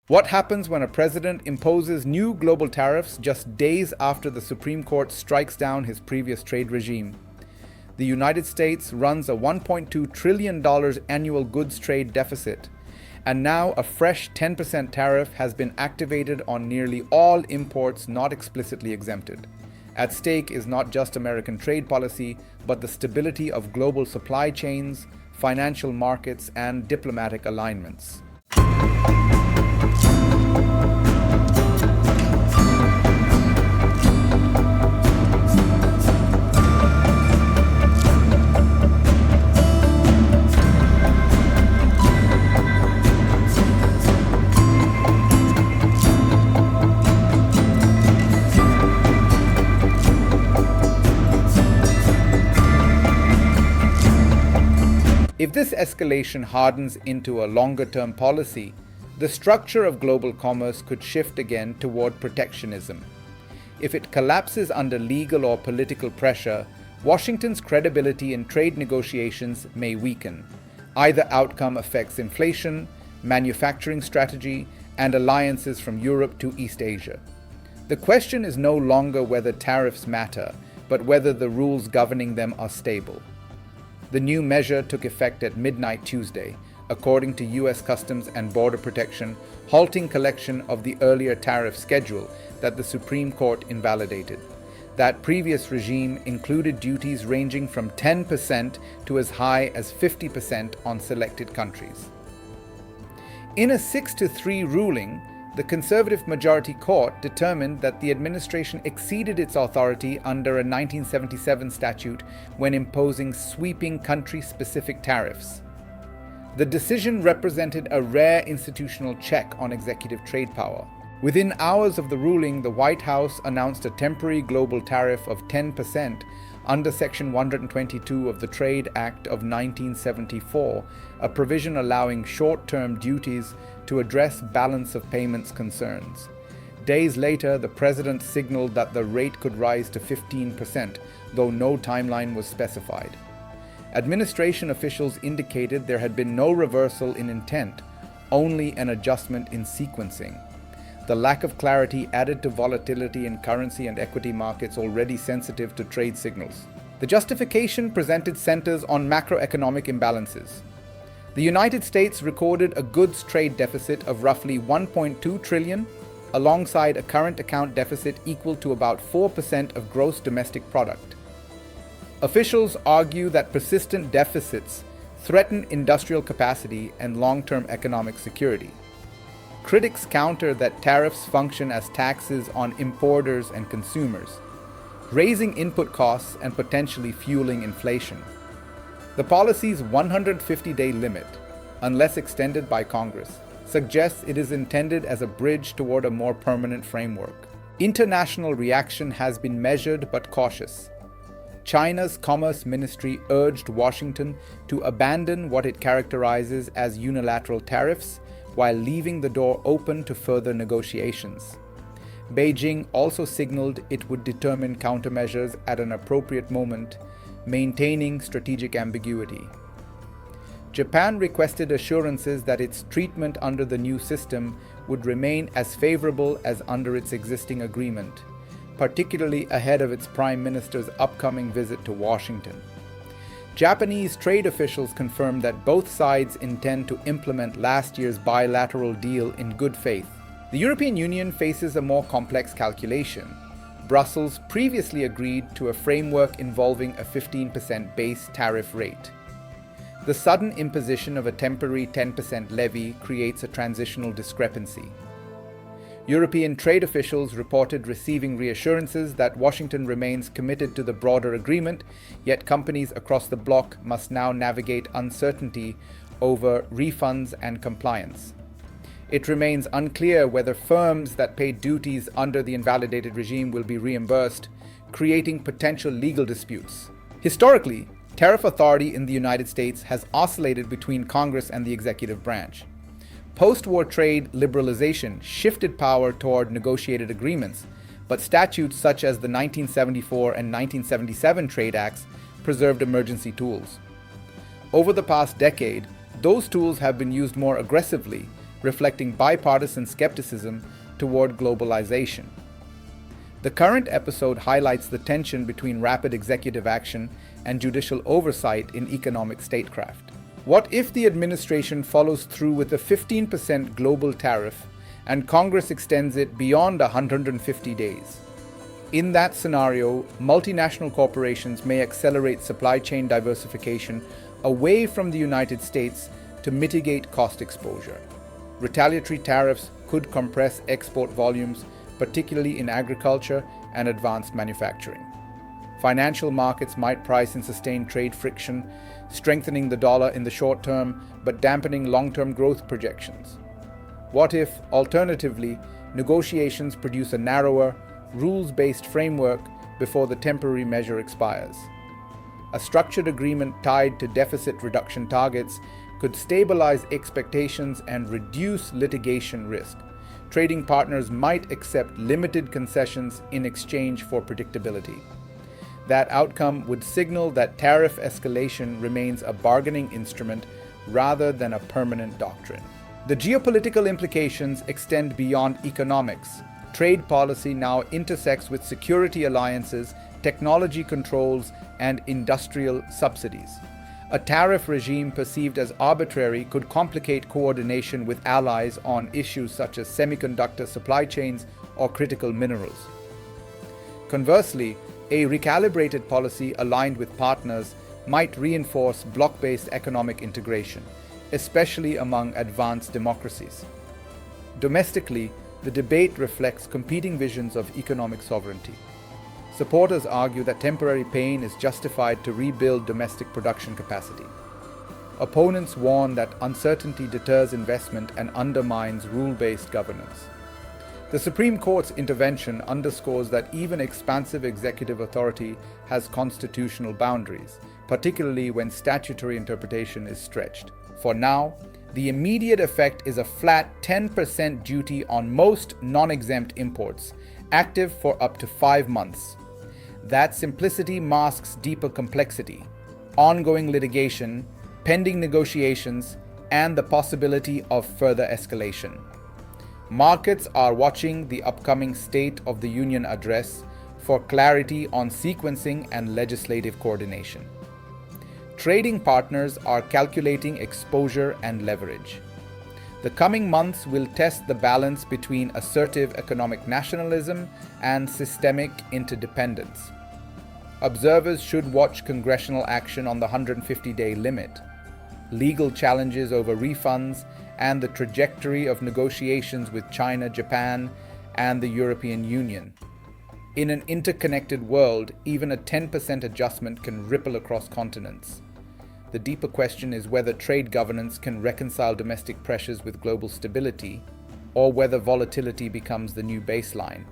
What happens when a president imposes new global tariffs just days after the Supreme Court strikes down his previous trade regime? The United States runs a $1.2 trillion annual goods trade deficit, and now a fresh 10% tariff has been activated on nearly all imports not explicitly exempted. At stake is not just American trade policy, but the stability of global supply chains, financial markets, and diplomatic alignments. If this escalation hardens into a longer-term policy, the structure of global commerce could shift again toward protectionism. If it collapses under legal or political pressure, Washington's credibility in trade negotiations may weaken. Either outcome affects inflation, manufacturing strategy, and alliances from Europe to East Asia. The question is no longer whether tariffs matter, but whether the rules governing them are stable. The new measure took effect at midnight Tuesday, according to U.S. Customs and Border Protection, halting collection of the earlier tariff schedule that the Supreme Court invalidated. That previous regime included duties ranging from 10% to as high as 50% on selected countries. In a 6-3 ruling, the conservative majority court determined that the administration exceeded its authority under a 1977 statute when imposing sweeping country-specific tariffs. The decision represented a rare institutional check on executive trade power. Within hours of the ruling, the White House announced a temporary global tariff of 10% under Section 122 of the Trade Act of 1974, a provision allowing short-term duties to address balance of payments concerns. Days later, the president signaled that the rate could rise to 15%, though no timeline was specified. Administration officials indicated there had been no reversal in intent, only an adjustment in sequencing. The lack of clarity added to volatility in currency and equity markets already sensitive to trade signals. The justification presented centers on macroeconomic imbalances. The United States recorded a goods trade deficit of roughly $1.2 trillion, alongside a current account deficit equal to about 4% of gross domestic product. Officials argue that persistent deficits threaten industrial capacity and long-term economic security. Critics counter that tariffs function as taxes on importers and consumers, raising input costs and potentially fueling inflation. The policy's 150-day limit, unless extended by Congress, suggests it is intended as a bridge toward a more permanent framework. International reaction has been measured but cautious. China's Commerce Ministry urged Washington to abandon what it characterizes as unilateral tariffs while leaving the door open to further negotiations. Beijing also signaled it would determine countermeasures at an appropriate moment, maintaining strategic ambiguity. Japan requested assurances that its treatment under the new system would remain as favorable as under its existing agreement, particularly ahead of its Prime Minister's upcoming visit to Washington. Japanese trade officials confirmed that both sides intend to implement last year's bilateral deal in good faith. The European Union faces a more complex calculation. Brussels previously agreed to a framework involving a 15% base tariff rate. The sudden imposition of a temporary 10% levy creates a transitional discrepancy. European trade officials reported receiving reassurances that Washington remains committed to the broader agreement, yet companies across the bloc must now navigate uncertainty over refunds and compliance. It remains unclear whether firms that paid duties under the invalidated regime will be reimbursed, creating potential legal disputes. Historically, tariff authority in the United States has oscillated between Congress and the executive branch. Post-war trade liberalization shifted power toward negotiated agreements, but statutes such as the 1974 and 1977 Trade Acts preserved emergency tools. Over the past decade, those tools have been used more aggressively, reflecting bipartisan skepticism toward globalization. The current episode highlights the tension between rapid executive action and judicial oversight in economic statecraft. What if the administration follows through with a 15% global tariff and Congress extends it beyond 150 days? In that scenario, multinational corporations may accelerate supply chain diversification away from the United States to mitigate cost exposure. Retaliatory tariffs could compress export volumes, particularly in agriculture and advanced manufacturing. Financial markets might price in sustained trade friction, strengthening the dollar in the short term but dampening long-term growth projections. What if, alternatively, negotiations produce a narrower, rules-based framework before the temporary measure expires? A structured agreement tied to deficit reduction targets could stabilize expectations and reduce litigation risk. Trading partners might accept limited concessions in exchange for predictability. That outcome would signal that tariff escalation remains a bargaining instrument rather than a permanent doctrine. The geopolitical implications extend beyond economics. Trade policy now intersects with security alliances, technology controls, and industrial subsidies. A tariff regime perceived as arbitrary could complicate coordination with allies on issues such as semiconductor supply chains or critical minerals. Conversely, a recalibrated policy aligned with partners might reinforce bloc-based economic integration, especially among advanced democracies. Domestically, the debate reflects competing visions of economic sovereignty. Supporters argue that temporary pain is justified to rebuild domestic production capacity. Opponents warn that uncertainty deters investment and undermines rule-based governance. The Supreme Court's intervention underscores that even expansive executive authority has constitutional boundaries, particularly when statutory interpretation is stretched. For now, the immediate effect is a flat 10% duty on most non-exempt imports, active for up to 5 months. That simplicity masks deeper complexity, ongoing litigation, pending negotiations, and the possibility of further escalation. Markets are watching the upcoming State of the Union address for clarity on sequencing and legislative coordination. Trading partners are calculating exposure and leverage. The coming months will test the balance between assertive economic nationalism and systemic interdependence. Observers should watch congressional action on the 150-day limit, legal challenges over refunds, and the trajectory of negotiations with China, Japan, and the European Union. In an interconnected world, even a 10% adjustment can ripple across continents. The deeper question is whether trade governance can reconcile domestic pressures with global stability, or whether volatility becomes the new baseline.